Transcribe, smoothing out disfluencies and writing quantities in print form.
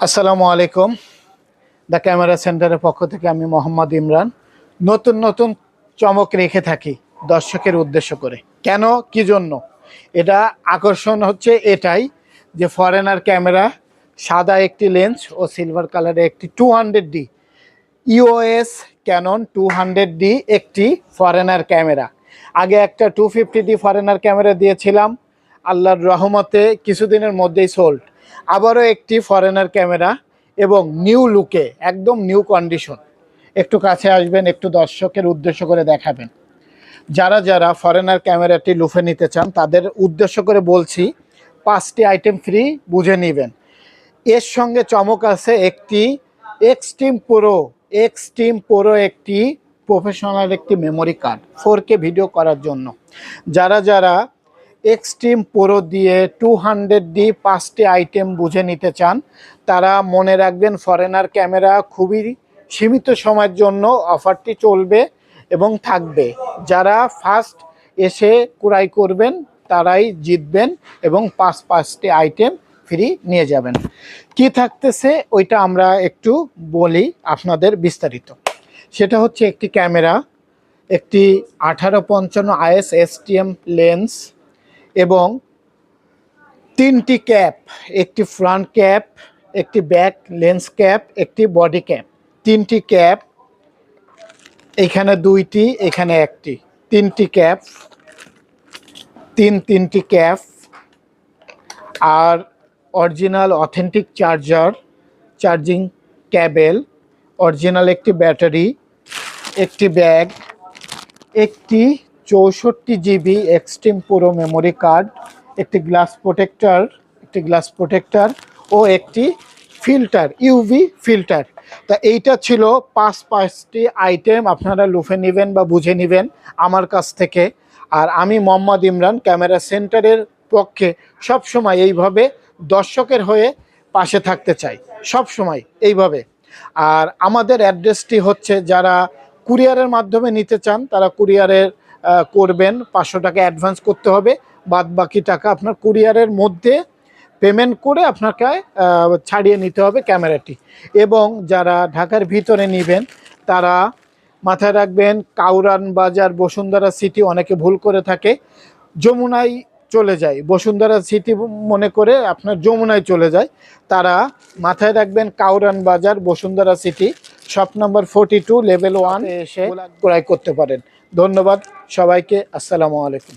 আসসালামু আলাইকুম। The camera সেন্টারের পক্ষ থেকে আমি মোহাম্মদ ইমরান নতুন নতুন চমক রেখে থাকি দর্শকের উদ্দেশ্য করে। কেন, কি জন্য? এটা আকর্ষণ হচ্ছে এটাই যে ফরেনার ক্যামেরা, সাদা একটি লেন্স ও সিলভার কালারের একটি 200D ইওএস ক্যানন 200D একটি ফরেনার ক্যামেরা। আগে একটা 250D ফরেনার ক্যামেরা দিয়েছিলাম, আল্লাহর রহমতে কিছুদিনের মধ্যেই সোল্ড। আবারও একটি ফরেনার ক্যামেরা এবং নিউ লুকে, একদম নিউ কন্ডিশন। একটু কাছে আসবেন, একটু দর্শকের উদ্দেশ্য করে দেখাবেন। যারা যারা ফরেনার ক্যামেরাটি লুফে নিতে চান তাদের উদ্দেশ্য করে বলছি, 5টি আইটেম ফ্রি, বুঝে নেবেন। এর সঙ্গে চমক আছে একটি এক্সট্রিম প্রো একটি প্রফেশনাল একটি মেমোরি কার্ড 4K ভিডিও করার জন্য। যারা যারা এক্সট্রিম প্রো দিয়ে 200D 5টি আইটেম বুঝে নিতে চান তারা মনে রাখবেন, ফরেনার ক্যামেরা খুবই সীমিত সময়ের জন্য অফারটি চলবে এবং থাকবে। যারা ফার্স্ট এসে ক্রয় করবেন তারাই জিতবেন এবং 5টি আইটেম ফ্রি নিয়ে যাবেন। কি থাকতেছে ওইটা আমরা একটু বলি আপনাদের বিস্তারিত। সেটা হচ্ছে একটি ক্যামেরা, একটি 1855 IS STM লেন্স এবং 3টি ক্যাপ, একটি ফ্রন্ট ক্যাপ, একটি ব্যাক লেন্স ক্যাপ, একটি বডি ক্যাপ। 3টি ক্যাপ, এখানে 2টি, এখানে একটি, 3টি ক্যাপ, তিনটি ক্যাপ, আর original authentic charging cable, original একটি ব্যাটারি, একটি ব্যাগ, একটি 64GB extreme pro memory card, একটি গ্লাস প্রোটেক্টর ও একটি ফিল্টার, ইউভি ফিল্টার। তা এইটা ছিল 5টি আইটেম। আপনারা লুফে নেবেন বা বুঝে নেবেন আমার কাছ থেকে। আর আমি মোহাম্মদ ইমরান ক্যামেরা সেন্টারের পক্ষে সবসময় এইভাবে দর্শকের হয়ে পাশে থাকতে চাই, সবসময় এইভাবে। আর আমাদের অ্যাড্রেসটি হচ্ছে, যারা কুরিয়ারের মাধ্যমে নিতে চান তারা কুরিয়ারের করবেন, 500 টাকা অ্যাডভান্স করতে হবে, বাদ বাকি টাকা আপনার কুরিয়ারের মধ্যে পেমেন্ট করে আপনাকে ছাড়িয়ে নিতে হবে ক্যামেরাটি। এবং যারা ঢাকার ভিতরে নেবেন তারা মাথায় রাখবেন, কাউরান বাজার, বসুন্ধরা সিটি, অনেকে ভুল করে থাকে, যমুনায় চলে যায়, বসুন্ধরা সিটি মনে করে আপনার যমুনায় চলে যায়। তারা মাথায় রাখবেন, কাউরান বাজার, Bashundhara city, shop number 42 level 1 এসে ক্রয় করতে পারেন। ধন্যবাদ সবাইকে। আসসালামু আলাইকুম।